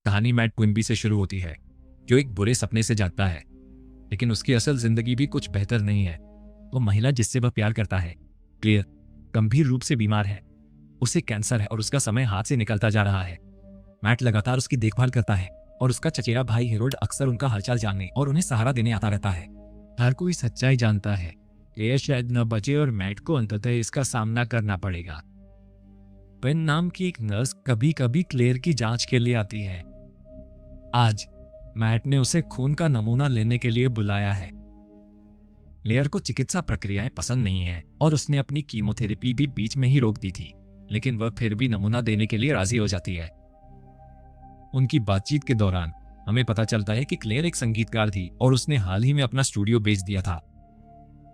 कहानी mat Quimby से शुरू होती है, जो एक बुरे सपने से जागता है, लेकिन उसकी असल जिंदगी भी कुछ बेहतर नहीं है। वो महिला जिससे वह प्यार करता है, क्लेयर, गंभीर रूप से बीमार है। उसे कैंसर है और उसका समय हाथ से निकलता जा रहा है। मैट लगातार उसकी देखभाल करता है और उसका चचेरा भाई हेरोल्ड अक्सर उनका हालचाल जानने और उन्हें सहारा देने आता रहता है। हर कोई सच्चाई जानता है, क्लेयर शायद न बचे और मैट को अंततः इसका सामना करना पड़ेगा। पेन नाम की एक नर्स कभी कभी क्लेयर की जांच के लिए आती है। आज मैट ने उसे खून का नमूना लेने के लिए बुलाया है। क्लेयर को चिकित्सा प्रक्रियाएं पसंद नहीं है और उसने अपनी कीमोथेरेपी भी बीच में ही रोक दी थी, लेकिन वह फिर भी नमूना देने के लिए राजी हो जाती है। उनकी बातचीत के दौरान हमें पता चलता है कि क्लेयर एक संगीतकार थी और उसने हाल ही में अपना स्टूडियो बेच दिया था।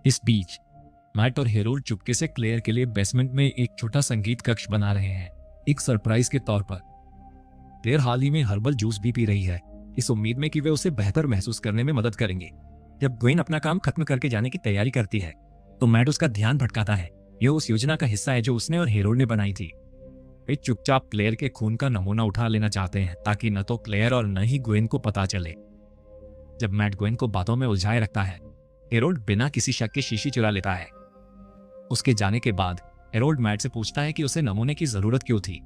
इस बीच मैट और हेरोल्ड चुपके से क्लेयर के लिए बेसमेंट में एक छोटा संगीत कक्ष बना रहे हैं, एक सरप्राइज के तौर पर। क्लेयर हाल ही में हर्बल जूस भी पी रही है, इस उम्मीद में कि वे उसे बेहतर महसूस करने में मदद करेंगे। जब ग्वेन अपना काम खत्म करके जाने की तैयारी करती है, तो मैट उसका ध्यान भटकाता है। यह उस योजना का हिस्सा है जो उसने और हेरोल्ड ने बनाई थी। वे चुपचाप क्लेयर के खून का नमूना उठा लेना चाहते हैं, ताकि न तो क्लेयर और न ही ग्वेन को पता चले। जब मैट ग्वेन को बातों में उलझाए रखता है, हेरोल्ड बिना किसी शक के शीशी चुरा लेता है। उसके जाने के बाद हेरोल्ड मैट से पूछता है कि उसे नमूने की जरूरत क्यों थी।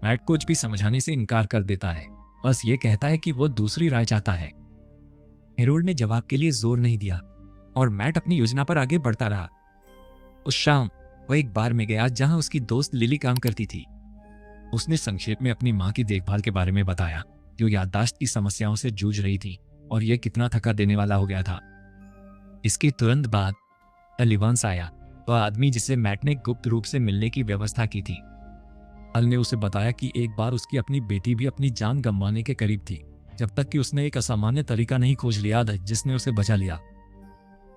मैट कुछ भी समझाने से इनकार कर देता है, बस ये कहता है कि वो दूसरी राय चाहता है। हेरोल्ड ने जवाब के लिए जोर नहीं दिया और मैट अपनी योजना पर आगे बढ़ता रहा। उस शाम वह एक बार में गया जहां उसकी दोस्त लिली काम करती थी। उसने संक्षेप में अपनी मां की देखभाल के बारे में बताया, जो याददाश्त की समस्याओं से जूझ रही थी और यह कितना थका देने वाला हो गया था। इसके तुरंत बाद अल इवांस आया, वह आदमी जिसे मैट ने गुप्त रूप से मिलने की व्यवस्था की थी। अल ने उसे बताया कि एक बार उसकी अपनी बेटी भी अपनी जान गंवाने के करीब थी, जब तक कि उसने एक असामान्य तरीका नहीं खोज लिया जिसने उसे बचा लिया।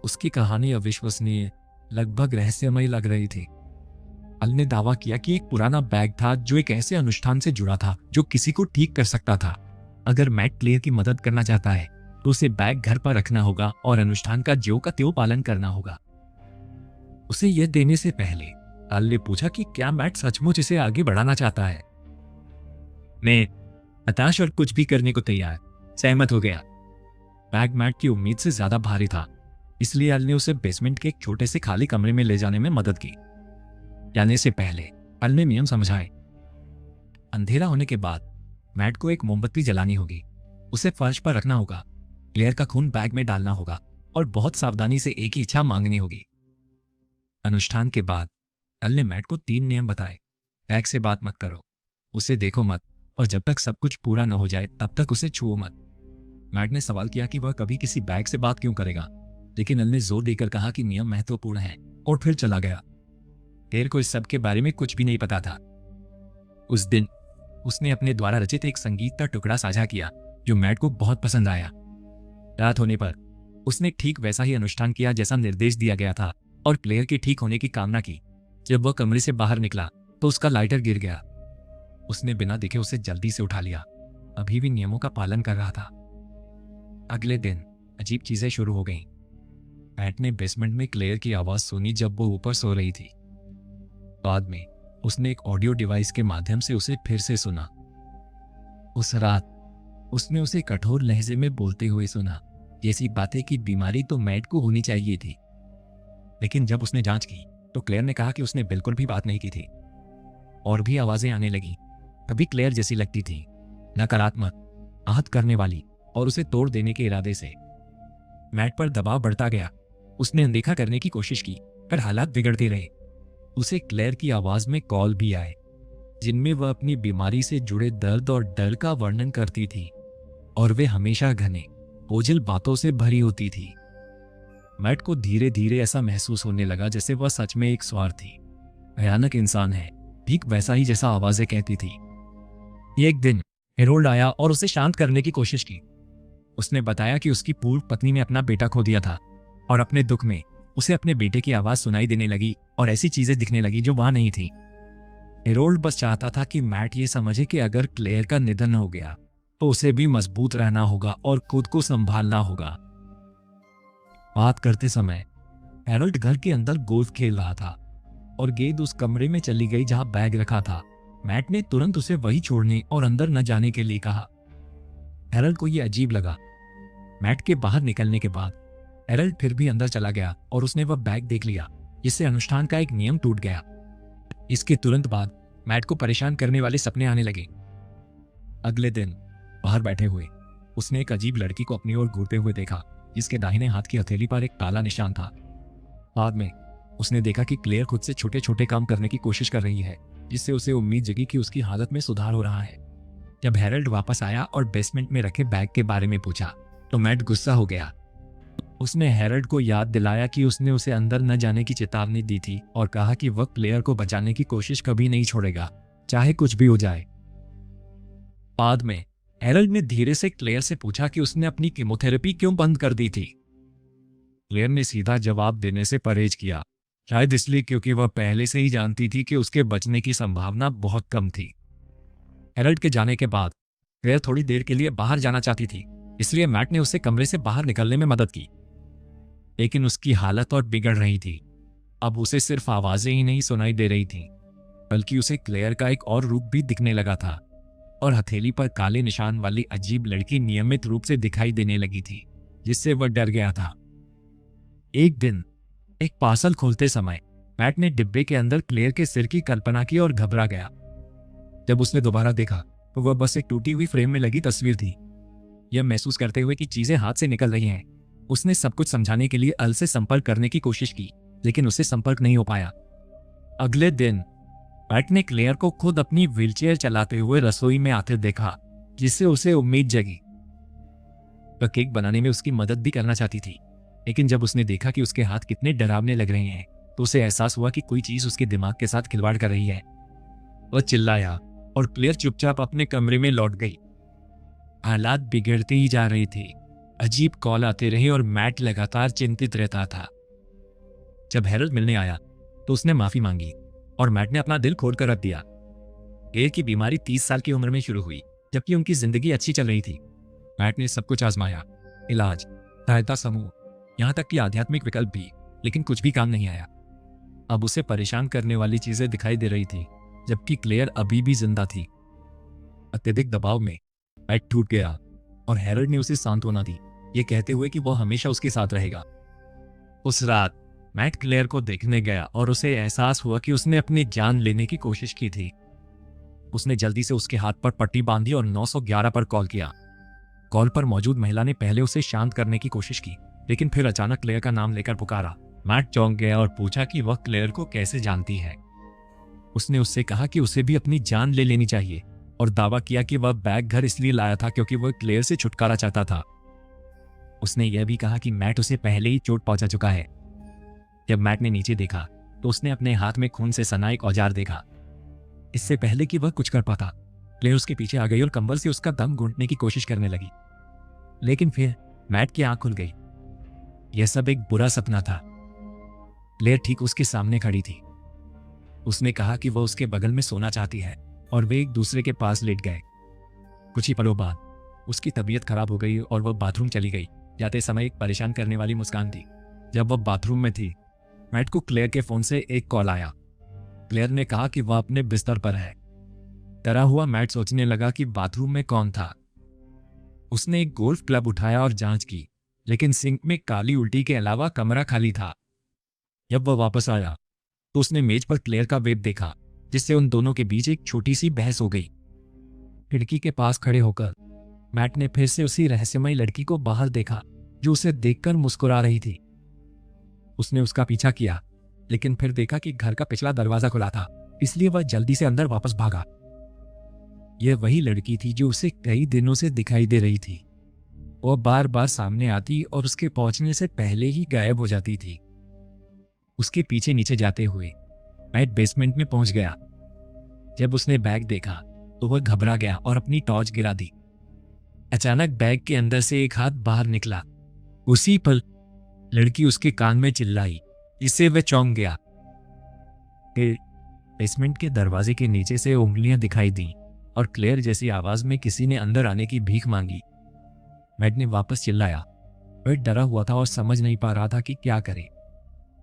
उसकी कहानी अविश्वसनीय, लगभग रहस्यमय लग रही थी। अल ने दावा किया कि एक पुराना बैग था जो एक ऐसे अनुष्ठान से जुड़ा था जो किसी को ठीक कर सकता था। अगर मैट क्लेयर की मदद करना चाहता है तो उसे बैग घर पर रखना होगा और अनुष्ठान का ज्यों का त्यों पालन करना होगा। उसे यह देने से पहले अल ने पूछा कि क्या मैट सचमुच इसे आगे बढ़ाना चाहता है। मैं हताश और कुछ भी करने को तैयार सहमत हो गया। बैग मैट की उम्मीद से ज्यादा भारी था, इसलिए अल ने उसे बेसमेंट के एक छोटे से खाली कमरे में ले जाने में मदद की। जाने से पहले अल ने नियम समझाए। अंधेरा होने के बाद मैट को एक मोमबत्ती जलानी होगी, उसे फर्श पर रखना होगा, क्लेयर का खून बैग में डालना होगा और बहुत सावधानी से एक ही इच्छा मांगनी होगी। अनुष्ठान के बाद अल ने मैट को 3 नियम बताए। बैग से बात मत करो, उसे देखो मत, और जब तक सब कुछ पूरा न हो जाए तब तक उसे छुओ मत। मैट ने सवाल किया कि वह कभी किसी बैग से बात क्यों करेगा, लेकिन अल ने जोर देकर कहा कि नियम महत्वपूर्ण है और फिर चला गया। क्लेयर को इस सब के बारे में कुछ भी नहीं पता था। उस दिन उसने अपने द्वारा रचित एक संगीत का टुकड़ा साझा किया जो मैट को बहुत पसंद आया। रात होने पर उसने ठीक वैसा ही अनुष्ठान किया जैसा निर्देश दिया गया था और क्लेयर के ठीक होने की कामना की। जब वह कमरे से बाहर निकला तो उसका लाइटर गिर गया। उसने बिना देखे उसे जल्दी से उठा लिया, अभी भी नियमों का पालन कर रहा था। अगले दिन अजीब चीजें शुरू हो गईं। मैट ने बेसमेंट में क्लेयर की आवाज सुनी जब वो ऊपर सो रही थी। बाद में उसने एक ऑडियो डिवाइस के माध्यम से उसे फिर से सुना। उस रात उसने उसे कठोर लहजे में बोलते हुए सुना, जैसी बातें कि बीमारी तो मैट को होनी चाहिए थी। लेकिन जब उसने जांच की तो क्लेयर ने कहा कि उसने बिल्कुल भी बात नहीं की थी। और भी आवाजें आने लगी, कभी क्लेयर जैसी लगती थी, नकारात्मक, आहत करने वाली और उसे तोड़ देने के इरादे से। मैट पर दबाव बढ़ता गया। उसने अनदेखा करने की कोशिश की, पर हालात बिगड़ते रहे। उसे क्लेयर की आवाज में कॉल भी आए, जिनमें वह अपनी बीमारी से जुड़े दर्द और डर का वर्णन करती थी, और वे हमेशा घने, बोझिल बातों से भरी होती थी। मैट को धीरे धीरे ऐसा महसूस होने लगा जैसे वह सच में एक स्वार्थी, भयानक इंसान है, ठीक वैसा ही जैसा आवाजें कहती थी। एक दिन हेरोल्ड आया और उसे शांत करने की कोशिश की। उसने बताया कि उसकी पूर्व पत्नी ने अपना बेटा खो दिया था और अपने दुख में उसे अपने बेटे की आवाज सुनाई देने लगी और ऐसी चीजें दिखने लगी जो वहां नहीं थी। हेरोल्ड बस चाहता था कि मैट ये समझे कि अगर क्लेयर का निधन हो गया तो उसे भी मजबूत रहना होगा और खुद को संभालना होगा। बात करते समय हेरोल्ड घर के अंदर गोल्फ खेल रहा था और गेंद उस कमरे में चली गई जहां बैग रखा था। मैट ने तुरंत उसे वही छोड़ने और अंदर न जाने के लिए कहा, हेरल्ड को यह अजीब लगा। मैट के बाहर निकलने के बाद हेरल्ड फिर भी अंदर चला गया और उसने वह बैग देख लिया, जिससे अनुष्ठान का एक नियम टूट गया। इसके तुरंत बाद मैट को परेशान करने वाले सपने आने लगे। अगले दिन बाहर बैठे हुए उसने एक अजीब लड़की को अपनी ओर घूरते हुए देखा, जिसके दाहिने हाथ की हथेली पर एक काला निशान था। बाद में उसने देखा कि क्लेयर खुद से छोटे छोटे काम करने की कोशिश कर रही है, जिससे उसे उम्मीद जगी कि उसकी हालत में सुधार हो रहा है। जब हेरल्ड वापस आया और बेसमेंट में रखे बैग के बारे में पूछा तो मैट गुस्सा हो गया। उसने हेरल्ड को याद दिलाया कि उसने उसे अंदर न जाने की चेतावनी दी थी और कहा कि वह क्लेयर को बचाने की कोशिश कभी नहीं छोड़ेगा, चाहे कुछ भी हो जाए। बाद में हेरल्ड ने धीरे से क्लेयर से पूछा कि उसने अपनी कीमोथेरेपी क्यों बंद कर दी थी। क्लेयर ने सीधा जवाब देने से परहेज किया, शायद इसलिए क्योंकि वह पहले से ही जानती थी कि उसके बचने की संभावना बहुत कम थी। हेरल्ड के जाने के बाद क्लेयर थोड़ी देर के लिए बाहर जाना चाहती थी, इसलिए मैट ने उसे कमरे से बाहर निकलने में मदद की। लेकिन उसकी हालत और बिगड़ रही थी। अब उसे सिर्फ आवाजें ही नहीं सुनाई दे रही थीं, बल्कि उसे क्लेयर का एक और रूप भी दिखने लगा था और हथेली पर काले निशान वाली अजीब लड़की नियमित रूप से दिखाई देने लगी थी, जिससे वह डर गया था। एक दिन एक पार्सल खोलते समय मैट ने डिब्बे के अंदर क्लेयर के सिर की कल्पना की और घबरा गया। जब उसने दोबारा देखा तो वह बस एक टूटी हुई फ्रेम में लगी तस्वीर थी। यह महसूस करते हुए कि चीजें हाथ से निकल रही हैं, उसने सब कुछ समझाने के लिए अल से संपर्क करने की कोशिश की, लेकिन उससे संपर्क नहीं हो पाया। अगले दिन मैट ने क्लेयर को खुद अपनी व्हीलचेयर चलाते हुए रसोई में आते देखा, जिससे उसे उम्मीद जगी। वह केक बनाने में उसकी मदद भी करना चाहती थी, लेकिन जब उसने देखा कि उसके हाथ कितने डरावने लग रहे हैं तो उसे एहसास हुआ कि कोई चीज उसके दिमाग के साथ खिलवाड़ कर रही है। वह चिल्लाया और क्लेयर चुपचाप अपने कमरे में लौट गई। हालात बिगड़ते ही जा रही थी। अजीब कॉल आते रहे और मैट लगातार चिंतित रहता था। जब हेरल्ड मिलने आया तो उसने माफी मांगी और मैट ने अपना दिल खोलकर रख दिया। क्लेयर की बीमारी 30 साल की उम्र में शुरू हुई, जबकि उनकी जिंदगी अच्छी चल रही थी। मैट ने सब कुछ आजमाया, इलाज, सहायता समूह, यहाँ तक कि आध्यात्मिक विकल्प भी, लेकिन कुछ भी काम नहीं आया। अब उसे परेशान करने वाली चीजें दिखाई दे रही थी, जबकि क्लेयर अभी भी जिंदा थी। अत्यधिक दबाव में मैट टूट गया और हेरल्ड ने उसे सांत्वना दी, ये कहते हुए कि वह हमेशा उसके साथ रहेगा। उस रात मैट क्लेयर को देखने गया और उसे एहसास हुआ कि उसने अपनी जान लेने की कोशिश की थी। उसने जल्दी से उसके हाथ पर पट्टी बांधी और 911 पर कॉल किया। कॉल पर मौजूद महिला ने पहले उसे शांत करने की कोशिश की, लेकिन फिर अचानक क्लेयर का नाम लेकर पुकारा। मैट चौंक गया और पूछा कि वह क्लेयर को कैसे जानती है। उसने उससे कहा कि उसे भी अपनी जान ले लेनी चाहिए और दावा किया कि वह बैग घर इसलिए लाया था क्योंकि वह क्लेयर से छुटकारा चाहता था। उसने यह भी कहा कि मैट उसे पहले ही चोट पहुंचा चुका है। जब मैट ने नीचे देखा तो उसने अपने हाथ में खून से सना एक औजार देखा। इससे पहले कि वह कुछ कर पाता, क्लेयर उसके पीछे आ गई और कंबल से उसका दम घूंटने की कोशिश करने लगी। लेकिन फिर मैट की आंख खुल गई। यह सब एक बुरा सपना था। क्लेयर ठीक उसके सामने खड़ी थी। उसने कहा कि वह उसके बगल में सोना चाहती है और वे एक दूसरे के पास लेट गए। कुछ ही पलों बाद उसकी तबीयत खराब हो गई और वह बाथरूम चली गई। जाते समय एक परेशान करने वाली मुस्कान थी। जब वह बाथरूम में थी, मैट को क्लेयर के फोन से एक कॉल आया। क्लेयर ने कहा कि वह अपने बिस्तर पर है। डरा हुआ मैट सोचने लगा कि बाथरूम में कौन था। उसने एक गोल्फ क्लब उठाया और जांच की, लेकिन सिंक में काली उल्टी के अलावा कमरा खाली था। जब वह वापस आया तो उसने मेज पर क्लेयर का वेब देखा, जिससे उन दोनों के बीच एक छोटी सी बहस हो गई। खिड़की के पास खड़े होकर मैट ने फिर से उसी रहस्यमयी लड़की को बाहर देखा जो उसे देखकर मुस्कुरा रही थी। उसने उसका पीछा किया, लेकिन फिर देखा कि घर का पिछला दरवाजा खुला था, इसलिए वह जल्दी से अंदर वापस भागा। यह वही लड़की थी जो उसे कई दिनों से दिखाई दे रही थी। वह बार बार सामने आती और उसके पहुंचने से पहले ही गायब हो जाती थी। उसके पीछे नीचे जाते हुए मैट बेसमेंट में पहुंच गया। जब उसने बैग देखा तो वह घबरा गया और अपनी टॉर्च गिरा दी। अचानक बैग के अंदर से एक हाथ बाहर निकला। उसी पल लड़की उसके कान में चिल्लाई, इससे वह चौंक गया। फिर बेसमेंट के दरवाजे के नीचे से उंगलियां दिखाई दी और क्लेयर जैसी आवाज में किसी ने अंदर आने की भीख मांगी। मैट ने वापस चिल्लाया। वह डरा हुआ था और समझ नहीं पा रहा था कि क्या करे।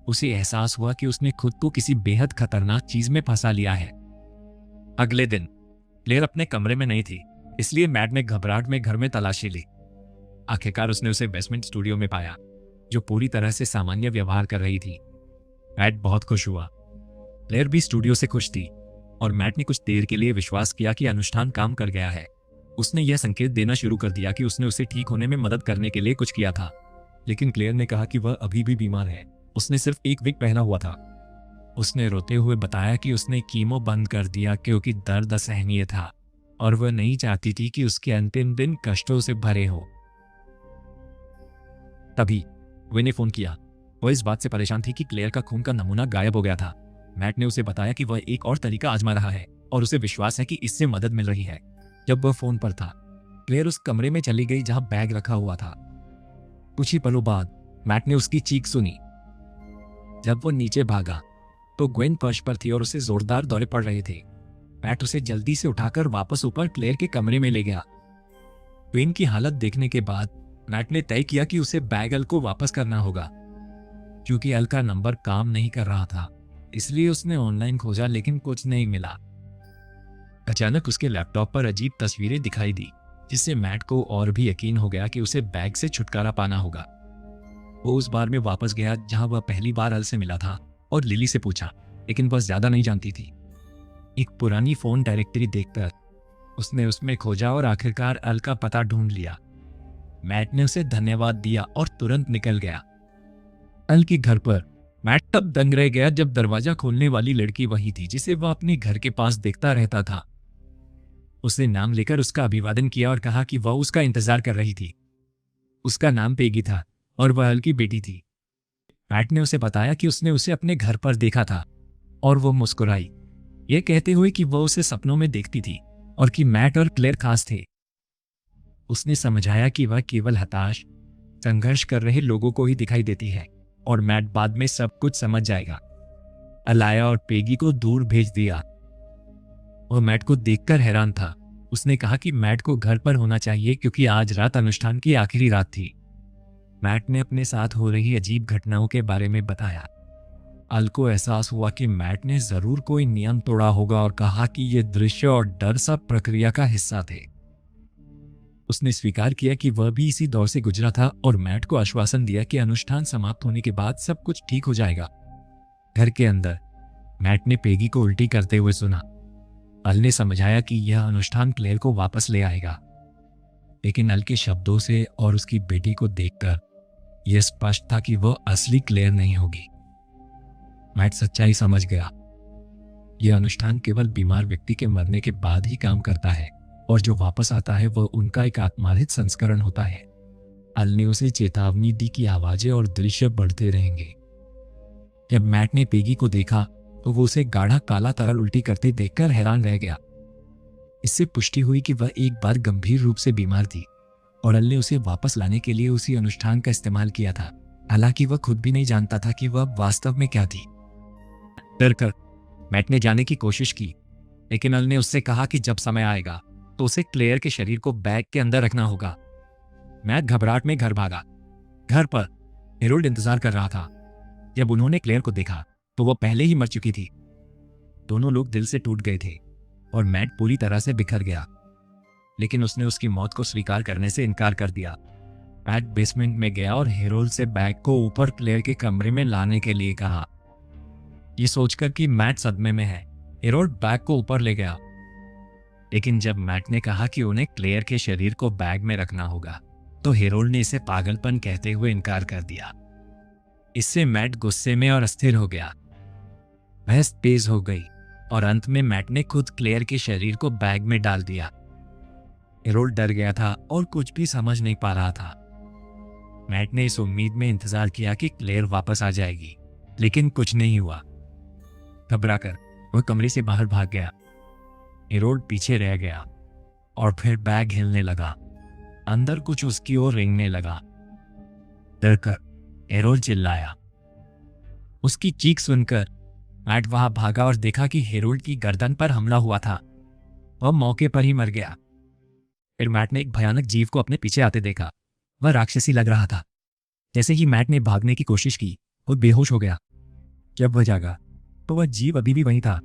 उसे एहसास हुआ कि उसने खुद को किसी बेहद खतरनाक चीज में फंसा लिया है। अगले दिन क्लेयर अपने कमरे में नहीं थी। इसलिए मैट ने घबराहट में घर में तलाशी ली। आखिरकार उसने उसे बेसमेंट स्टूडियो में पाया, जो पूरी तरह से सामान्य व्यवहार कर रही थी। मैट बहुत खुश हुआ। क्लेयर भी स्टूडियो से खुश थी और मैट ने कुछ देर के लिए विश्वास किया कि अनुष्ठान काम कर गया है। उसने यह संकेत देना शुरू कर दिया कि उसने उसे ठीक होने में मदद करने के लिए कुछ किया था। लेकिन क्लेयर ने कहा कि वह अभी भी बीमार है। उसने सिर्फ एक विग पहना हुआ था। उसने रोते हुए बताया कि उसने कीमो बंद कर दिया क्योंकि दर्द असहनीय था और वह नहीं चाहती थी कि उसके अंतिम दिन कष्टों से भरे हो। तभी वे ने फोन किया। वह इस बात से परेशान थी कि क्लेयर का खून का नमूना गायब हो गया था। मैट ने उसे बताया कि वह एक और तरीका आजमा रहा है और उसे विश्वास है कि इससे मदद मिल रही है। जब वह फोन पर था, क्लेयर उस कमरे में चली गई जहां बैग रखा हुआ था। कुछ ही पलों बाद मैट ने उसकी चीख सुनी। जब वो नीचे भागा तो ग्वेन फर्श पर थी और उसे जोरदार दौरे पड़ रहे थे। मैट उसे जल्दी से उठाकर वापस ऊपर क्लेयर के कमरे में ले गया। ग्वेन की हालत देखने के बाद मैट ने तय किया कि उसे बैग अल को वापस करना होगा। क्योंकि अल का नंबर काम नहीं कर रहा था, इसलिए उसने ऑनलाइन खोजा लेकिन कुछ नहीं मिला। अचानक उसके लैपटॉप पर अजीब तस्वीरें दिखाई दी, जिससे मैट को और भी यकीन हो गया कि उसे बैग से छुटकारा पाना होगा। वो उस बार में वापस गया जहां वह पहली बार अल से मिला था और लिली से पूछा, लेकिन वह ज्यादा नहीं जानती थी। एक पुरानी फोन डायरेक्टरी देखकर उसने उसमें खोजा और आखिरकार अल का पता ढूंढ लिया। मैट ने उसे धन्यवाद दिया और तुरंत निकल गया। अल के घर पर मैट तब दंग रह गया जब दरवाजा खोलने वाली लड़की वही थी जिसे वह अपने घर के पास देखता रहता था। उसने नाम लेकर उसका अभिवादन किया और कहा कि वह उसका इंतजार कर रही थी। उसका नाम पेगी था और वह अल की बेटी थी। मैट ने उसे बताया कि उसने उसे अपने घर पर देखा था और वो मुस्कुराई, ये कहते हुए कि वह उसे सपनों में देखती थी और कि मैट और क्लेयर खास थे। उसने समझाया कि वह केवल हताश, संघर्ष कर रहे लोगों को ही दिखाई देती है और मैट बाद में सब कुछ समझ जाएगा। अलाया और पेगी को दूर भेज दिया। वह मैट को देखकर हैरान था। उसने कहा कि मैट को घर पर होना चाहिए क्योंकि आज रात अनुष्ठान की आखिरी रात थी। मैट ने अपने साथ हो रही अजीब घटनाओं के बारे में बताया। अल को एहसास हुआ कि मैट ने जरूर कोई नियम तोड़ा होगा और कहा कि ये दृश्य और डर सब प्रक्रिया का हिस्सा थे। उसने स्वीकार किया कि वह भी इसी दौर से गुजरा था और मैट को आश्वासन दिया कि अनुष्ठान समाप्त होने के बाद सब कुछ ठीक हो जाएगा। घर के अंदर मैट ने पेगी को उल्टी करते हुए सुना। अल ने समझाया कि यह अनुष्ठान क्लेयर को वापस ले आएगा, लेकिन अल के शब्दों से और उसकी बेटी को देखकर यह स्पष्ट था कि वह असली क्लेयर नहीं होगी। मैट सच्चाई समझ गया। यह अनुष्ठान केवल बीमार व्यक्ति के मरने के बाद ही काम करता है और जो वापस आता है वह उनका एक आत्मार्जित संस्करण होता है। अल ने उसे चेतावनी दी कि आवाजें और दृश्य बढ़ते रहेंगे। जब मैट ने पेगी को देखा तो वो उसे गाढ़ा काला तरल उल्टी करते देखकर हैरान रह गया। इससे पुष्टि हुई कि वह एक बार गंभीर रूप से बीमार थी और अल ने उसे वापस लाने के लिए उसी अनुष्ठान का इस्तेमाल किया था। हालांकि वह खुद भी नहीं जानता था कि वह वास्तव में क्या थी। डर कर मैट ने जाने की कोशिश की, लेकिन अल ने उससे कहा कि जब समय आएगा तो उसे क्लेयर के शरीर को बैग के अंदर रखना होगा। मैट घबराहट में घर भागा। घर पर हेरोल्ड इंतजार कर रहा था। जब उन्होंने क्लेयर को देखा तो वह पहले ही मर चुकी थी। दोनों लोग दिल से टूट गए थे और मैट पूरी तरह से बिखर गया, लेकिन उसने उसकी मौत को स्वीकार करने से इनकार कर दिया। मैट बेसमेंट में गया और हेरोल्ड से बैग को ऊपर क्लेयर के कमरे में लाने के लिए कहा। ये सोचकर कि मैट सदमे में है, हेरोल्ड बैग को ऊपर ले गया। लेकिन जब मैट ने कहा कि उन्हें क्लेयर के शरीर को बैग में रखना होगा तो हेरोल्ड ने इसे पागलपन कहते हुए इनकार कर दिया। इससे मैट गुस्से में और अस्थिर हो गया। बहस तेज हो गई और अंत में मैट ने खुद क्लेयर के शरीर को बैग में डाल दिया। हेरोल्ड डर गया था और कुछ भी समझ नहीं पा रहा था। मैट ने इस उम्मीद में इंतजार किया कि क्लेयर वापस आ जाएगी, लेकिन कुछ नहीं हुआ। घबराकर वह कमरे से बाहर भाग गया। हेरोल्ड पीछे रह गया और फिर बैग हिलने लगा। अंदर कुछ उसकी ओर रेंगने लगा। डरकर हेरोल्ड चिल्लाया। उसकी चीख सुनकर मैट वहां भागा और देखा कि हेरोल्ड की गर्दन पर हमला हुआ था। वह मौके पर ही मर गया। फिर मैट ने एक भयानक जीव को अपने पीछे आते देखा। वह राक्षसी लग रहा था। जैसे ही मैट ने भागने की कोशिश की, वो बेहोश हो गया। जब वह जागा तो वह जीव अभी भी वहीं था।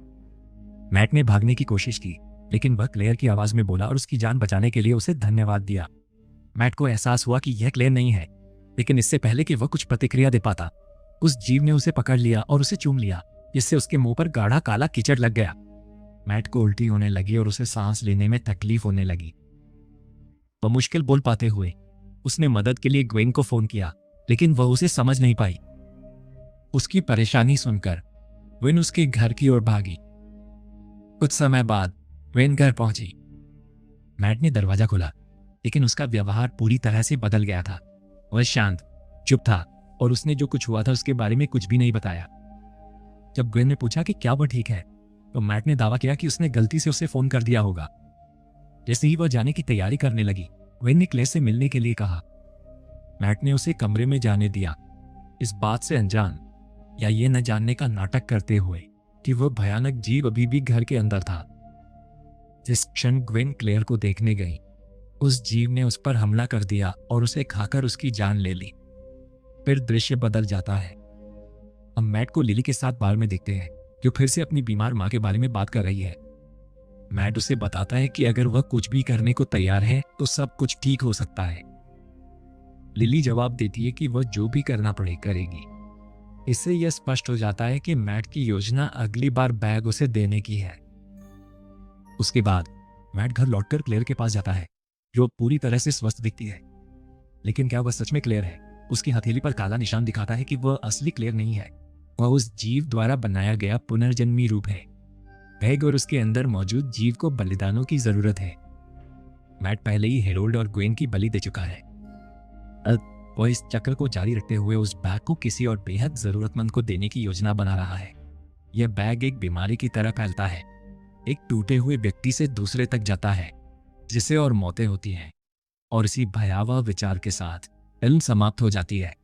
मैट ने भागने की कोशिश की लेकिन वह क्लेयर की आवाज में बोला और उसकी जान बचाने के लिए उसे धन्यवाद दिया। मैट को एहसास हुआ कि यह क्लेयर नहीं है, लेकिन इससे पहले कि वह कुछ प्रतिक्रिया दे पाता, उस जीव ने उसे पकड़ लिया और उसे चूम लिया, जिससे उसके मुंह पर गाढ़ा काला कीचड़ लग गया। मैट को उल्टी होने लगी और उसे सांस लेने में तकलीफ होने लगी। वह मुश्किल बोल पाते हुए उसने मदद के लिए ग्वेन को फोन किया, लेकिन वह उसे समझ नहीं पाई। उसकी परेशानी सुनकर ग्वेन उसके घर की ओर भागी। कुछ समय बाद ग्वेन घर पहुंची। मैट ने दरवाजा खोला, लेकिन उसका व्यवहार पूरी तरह से बदल गया था। वह शांत, चुप था और उसने जो कुछ हुआ था उसके बारे में कुछ भी नहीं बताया। जब ग्वेन ने पूछा कि क्या वह ठीक है, तो मैट ने दावा किया कि उसने गलती से उसे फोन कर दिया होगा। जैसे ही वह जाने की तैयारी करने लगी, ग्वेन ने क्लेयर से मिलने के लिए कहा। मैट ने उसे कमरे में जाने दिया, इस बात से अनजान या ये न जानने का नाटक करते हुए कि वह भयानक जीव अभी भी घर के अंदर था। जिस क्षण ग्वेन क्लेयर को देखने गई, उस जीव ने उस पर हमला कर दिया और उसे खाकर उसकी जान ले ली। फिर दृश्य बदल जाता है। हम मैट को लिली के साथ बार में देखते हैं, जो फिर से अपनी बीमार मां के बारे में बात कर रही है। मैट उसे बताता है कि अगर वह कुछ भी करने को तैयार है तो सब कुछ ठीक हो सकता है। लिली जवाब देती है कि वह जो भी करना पड़े करेगी। इससे यह स्पष्ट हो जाता है कि मैट की योजना अगली बार बैग उसे देने की है। उसके बाद मैट घर लौटकर क्लेयर के पास जाता है, जो पूरी तरह से स्वस्थ दिखती है। लेकिन क्या वह सच में क्लेयर है? उसकी हथेली पर काला निशान दिखाता है कि वह असली क्लेयर नहीं है। वह उस जीव द्वारा बनाया गया पुनर्जन्मी रूप है। बैग और उसके अंदर मौजूद जीव को बलिदानों की जरूरत है। मैट पहले ही हेरोल्ड और ग्वेन की बलि दे चुका है। अब वह इस चक्र को जारी रखते हुए उस बैग को किसी और बेहद जरूरतमंद को देने की योजना बना रहा है। यह बैग एक बीमारी की तरह फैलता है, एक टूटे हुए व्यक्ति से दूसरे तक जाता है, जिससे और मौतें होती हैं। और इसी भयावह विचार के साथ फिल्म समाप्त हो जाती है।